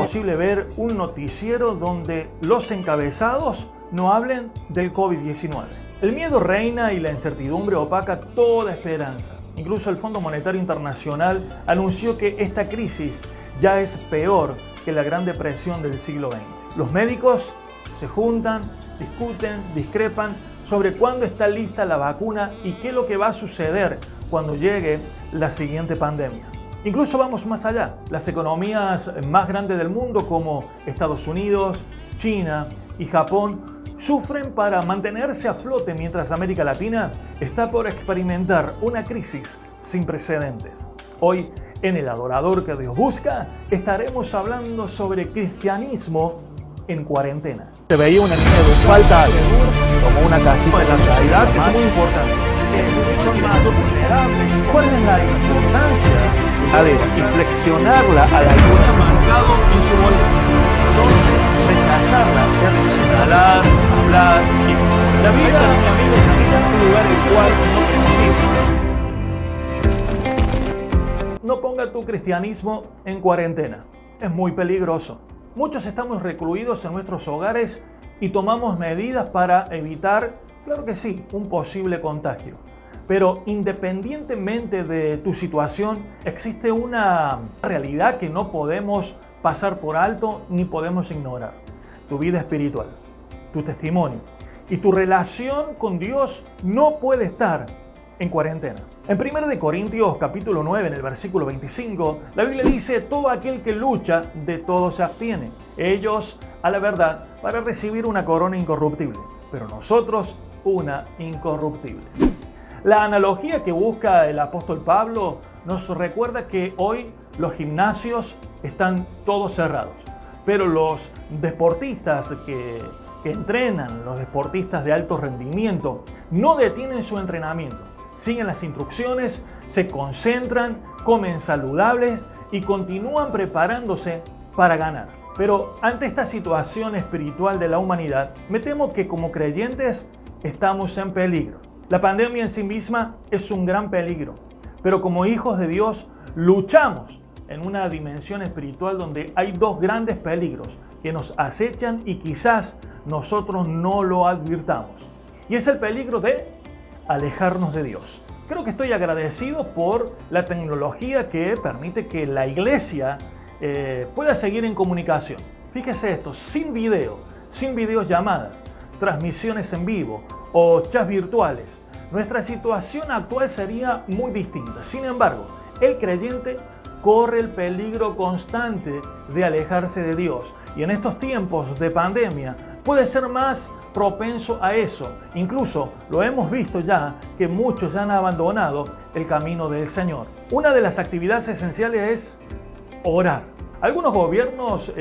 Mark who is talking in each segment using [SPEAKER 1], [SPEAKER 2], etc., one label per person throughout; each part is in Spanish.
[SPEAKER 1] imposible ver un noticiero donde los encabezados no hablen del COVID-19. El miedo reina y la incertidumbre opaca toda esperanza. Incluso el Fondo Monetario Internacional anunció que esta crisis ya es peor que la Gran Depresión del siglo XX. Los médicos se juntan, discuten, discrepan sobre cuándo está lista la vacuna y qué es lo que va a suceder cuando llegue la siguiente pandemia. Incluso vamos más allá. Las economías más grandes del mundo como Estados Unidos, China y Japón sufren para mantenerse a flote mientras América Latina está por experimentar una crisis sin precedentes. Hoy, en El Adorador que Dios Busca, estaremos hablando sobre cristianismo en cuarentena. Se veía un anime de falta como una castigo de la realidad, que es muy importante. Son más vulnerables. ¿Cuál es la importancia de inflexionarla a la luna marcado en su boleto? Entonces, rechazarla es señalar, hablar y la vida, mi amigo, es un lugar el cual no conocimos. No ponga tu cristianismo en cuarentena. Es muy peligroso. Muchos estamos recluidos en nuestros hogares y tomamos medidas para evitar, claro que sí, un posible contagio. Pero independientemente de tu situación, existe una realidad que no podemos pasar por alto ni podemos ignorar. Tu vida espiritual, tu testimonio y tu relación con Dios no puede estar en cuarentena. En 1 Corintios capítulo 9, en el versículo 25, la Biblia dice: todo aquel que lucha, de todo se abstiene. Ellos a la verdad para recibir una corona incorruptible, pero nosotros una incorruptible. La analogía que busca el apóstol Pablo nos recuerda que hoy los gimnasios están todos cerrados, pero los deportistas que entrenan, los deportistas de alto rendimiento, no detienen su entrenamiento. Siguen las instrucciones, se concentran, comen saludables y continúan preparándose para ganar. Pero ante esta situación espiritual de la humanidad, me temo que como creyentes estamos en peligro. La pandemia en sí misma es un gran peligro, pero como hijos de Dios luchamos en una dimensión espiritual donde hay dos grandes peligros que nos acechan y quizás nosotros no lo advirtamos. Y es el peligro de alejarnos de Dios. Creo que estoy agradecido por la tecnología que permite que la iglesia pueda seguir en comunicación. Fíjese esto, sin videollamadas, transmisiones en vivo o chats virtuales, nuestra situación actual sería muy distinta. Sin embargo, el creyente corre el peligro constante de alejarse de Dios y en estos tiempos de pandemia puede ser más propenso a eso. Incluso lo hemos visto ya que muchos ya han abandonado el camino del Señor. Una de las actividades esenciales es orar. Algunos gobiernos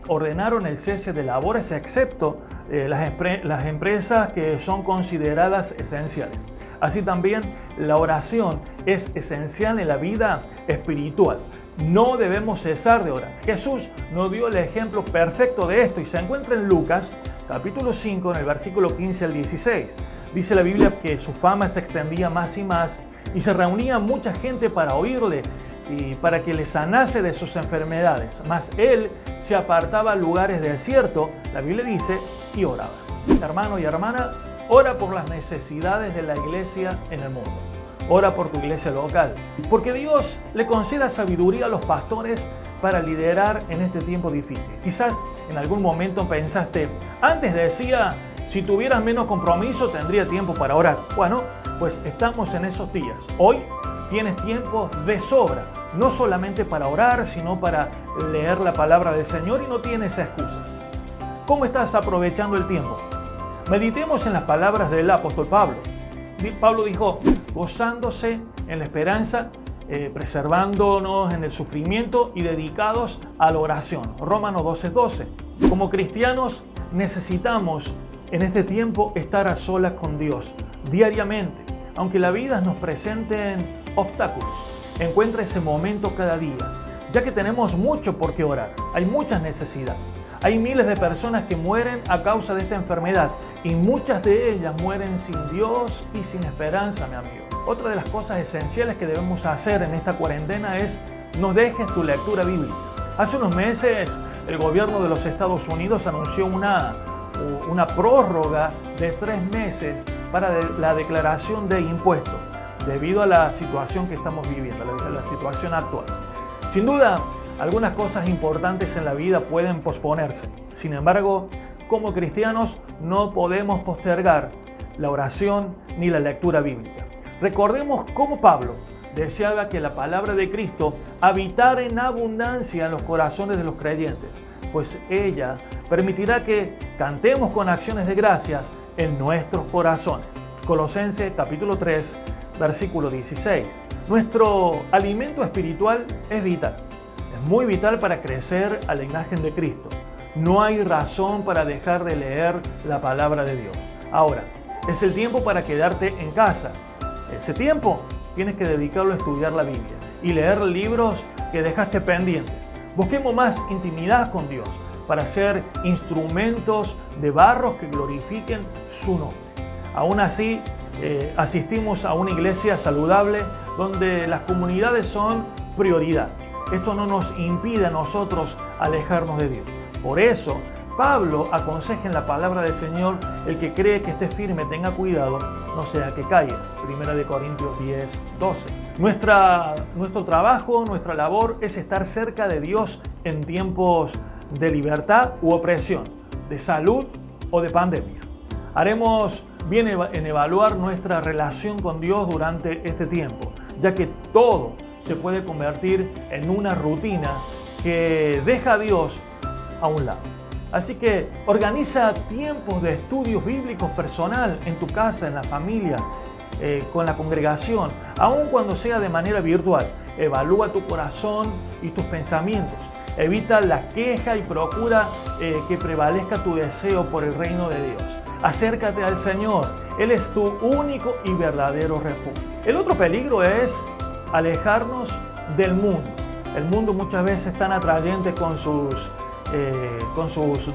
[SPEAKER 1] ordenaron el cese de labores excepto las empresas que son consideradas esenciales. Así también la oración es esencial en la vida espiritual. No debemos cesar de orar. Jesús nos dio el ejemplo perfecto de esto y se encuentra en Lucas capítulo 5 en el versículo 15 al 16. Dice la Biblia que su fama se extendía más y más y se reunía mucha gente para oírle y para que le sanase de sus enfermedades. Mas él se apartaba a lugares desiertos, la Biblia dice, y oraba. Hermano y hermana, ora por las necesidades de la iglesia en el mundo. Ora por tu iglesia local, porque Dios le conceda sabiduría a los pastores para liderar en este tiempo difícil. Quizás en algún momento pensaste, antes decía, si tuvieras menos compromiso tendría tiempo para orar. Bueno, pues estamos en esos días. Hoy tienes tiempo de sobra, no solamente para orar, sino para leer la palabra del Señor y no tienes excusa. ¿Cómo estás aprovechando el tiempo? Meditemos en las palabras del apóstol Pablo. Pablo dijo, gozándose en la esperanza, preservándonos en el sufrimiento y dedicados a la oración. Romanos 12:12. Como cristianos necesitamos en este tiempo estar a solas con Dios diariamente. Aunque la vida nos presenten obstáculos, encuentra ese momento cada día, ya que tenemos mucho por qué orar. Hay muchas necesidades. Hay miles de personas que mueren a causa de esta enfermedad y muchas de ellas mueren sin Dios y sin esperanza, mi amigo. Otra de las cosas esenciales que debemos hacer en esta cuarentena es no dejes tu lectura bíblica. Hace unos meses el gobierno de los Estados Unidos anunció una prórroga de 3 meses para la declaración de impuestos debido a la situación que estamos viviendo, la situación actual. Sin duda, algunas cosas importantes en la vida pueden posponerse. Sin embargo, como cristianos no podemos postergar la oración ni la lectura bíblica. Recordemos cómo Pablo deseaba que la palabra de Cristo habitara en abundancia en los corazones de los creyentes, pues ella permitirá que cantemos con acciones de gracias en nuestros corazones. Colosenses capítulo 3, versículo 16. Nuestro alimento espiritual es vital. Es muy vital para crecer a la imagen de Cristo. No hay razón para dejar de leer la palabra de Dios. Ahora, es el tiempo para quedarte en casa. Ese tiempo tienes que dedicarlo a estudiar la Biblia y leer libros que dejaste pendientes. Busquemos más intimidad con Dios para ser instrumentos de barro que glorifiquen su nombre. Aún así, asistimos a una iglesia saludable donde las comunidades son prioridad. Esto no nos impide a nosotros alejarnos de Dios. Por eso, Pablo aconseja en la palabra del Señor: el que cree que esté firme tenga cuidado, no sea que caiga. 1 Corintios 10, 12. Nuestro trabajo, nuestra labor es estar cerca de Dios en tiempos de libertad u opresión, de salud o de pandemia. Haremos bien en evaluar nuestra relación con Dios durante este tiempo, ya que todo se puede convertir en una rutina que deja a Dios a un lado. Así que organiza tiempos de estudios bíblicos personal en tu casa, en la familia, con la congregación, aun cuando sea de manera virtual. Evalúa tu corazón y tus pensamientos. Evita la queja y procura que prevalezca tu deseo por el reino de Dios. Acércate al Señor. Él es tu único y verdadero refugio. El otro peligro es alejarnos del mundo. El mundo muchas veces es tan atrayente con sus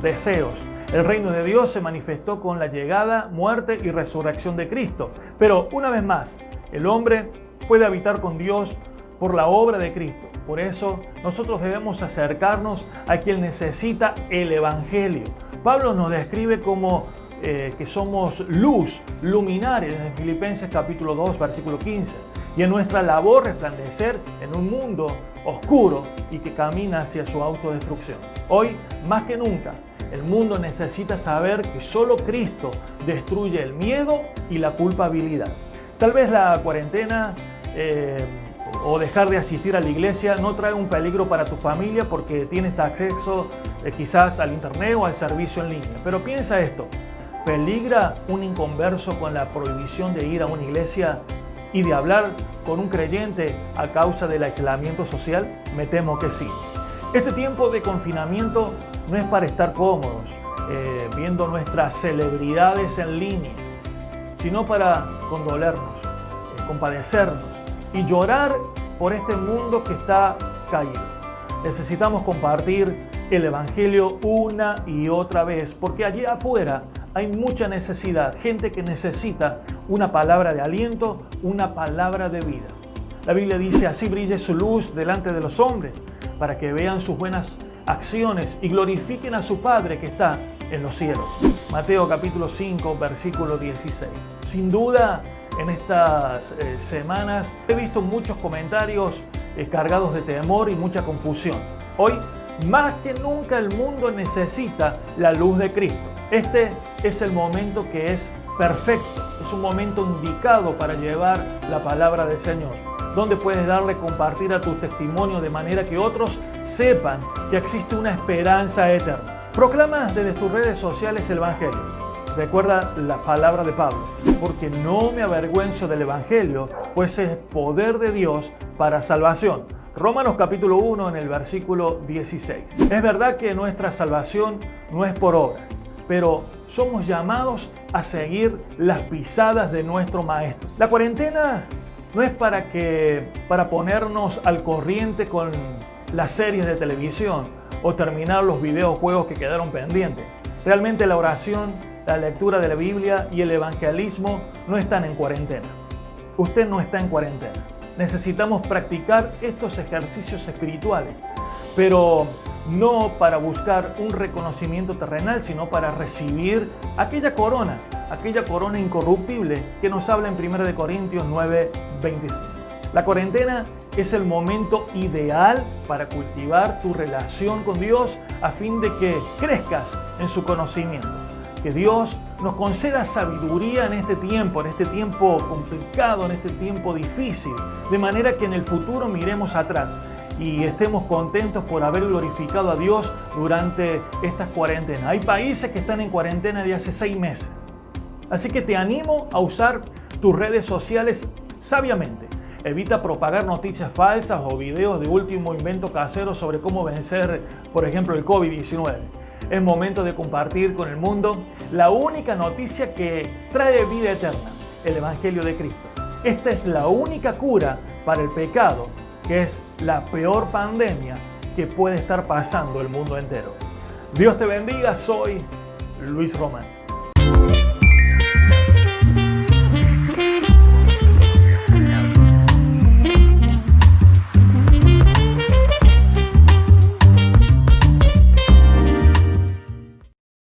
[SPEAKER 1] deseos. El reino de Dios se manifestó con la llegada, muerte y resurrección de Cristo. Pero una vez más, el hombre puede habitar con Dios por la obra de Cristo. Por eso nosotros debemos acercarnos a quien necesita el Evangelio. Pablo nos describe como que somos luz, luminares en Filipenses capítulo 2, versículo 15. Y en nuestra labor resplandecer en un mundo oscuro y que camina hacia su autodestrucción. Hoy, más que nunca, el mundo necesita saber que solo Cristo destruye el miedo y la culpabilidad. Tal vez la cuarentena o dejar de asistir a la iglesia no trae un peligro para tu familia porque tienes acceso quizás al internet o al servicio en línea. Pero piensa esto: ¿peligra un inconverso con la prohibición de ir a una iglesia y de hablar con un creyente a causa del aislamiento social? Me temo que sí. Este tiempo de confinamiento no es para estar cómodos viendo nuestras celebridades en línea, sino para condolernos, compadecernos y llorar por este mundo que está caído. Necesitamos compartir el Evangelio una y otra vez, porque allí afuera hay mucha necesidad, gente que necesita una palabra de aliento, una palabra de vida. La Biblia dice: así brille su luz delante de los hombres, para que vean sus buenas acciones y glorifiquen a su Padre que está en los cielos. Mateo capítulo 5, versículo 16. Sin duda, en estas semanas he visto muchos comentarios cargados de temor y mucha confusión. Hoy, más que nunca, el mundo necesita la luz de Cristo. Este es el momento que es perfecto, es un momento indicado para llevar la palabra del Señor, donde puedes darle compartir a tu testimonio de manera que otros sepan que existe una esperanza eterna. Proclama desde tus redes sociales el Evangelio. Recuerda las palabras de Pablo: porque no me avergüenzo del Evangelio, pues es poder de Dios para salvación. Romanos capítulo 1 en el versículo 16. Es verdad que nuestra salvación no es por obra, pero somos llamados a seguir las pisadas de nuestro Maestro. La cuarentena no es para ponernos al corriente con las series de televisión o terminar los videojuegos que quedaron pendientes. Realmente la oración, la lectura de la Biblia y el evangelismo no están en cuarentena. Usted no está en cuarentena. Necesitamos practicar estos ejercicios espirituales, pero no para buscar un reconocimiento terrenal, sino para recibir aquella corona incorruptible que nos habla en 1 Corintios 9:25. La cuarentena es el momento ideal para cultivar tu relación con Dios a fin de que crezcas en su conocimiento. Que Dios nos conceda sabiduría en este tiempo complicado, en este tiempo difícil, de manera que en el futuro miremos atrás y estemos contentos por haber glorificado a Dios durante estas cuarentenas. Hay países que están en cuarentena de hace 6 meses. Así que te animo a usar tus redes sociales sabiamente. Evita propagar noticias falsas o videos de último invento casero sobre cómo vencer, por ejemplo, el COVID-19. Es momento de compartir con el mundo la única noticia que trae vida eterna, el Evangelio de Cristo. Esta es la única cura para el pecado, que es la peor pandemia que puede estar pasando el mundo entero. Dios te bendiga, soy Luis Román.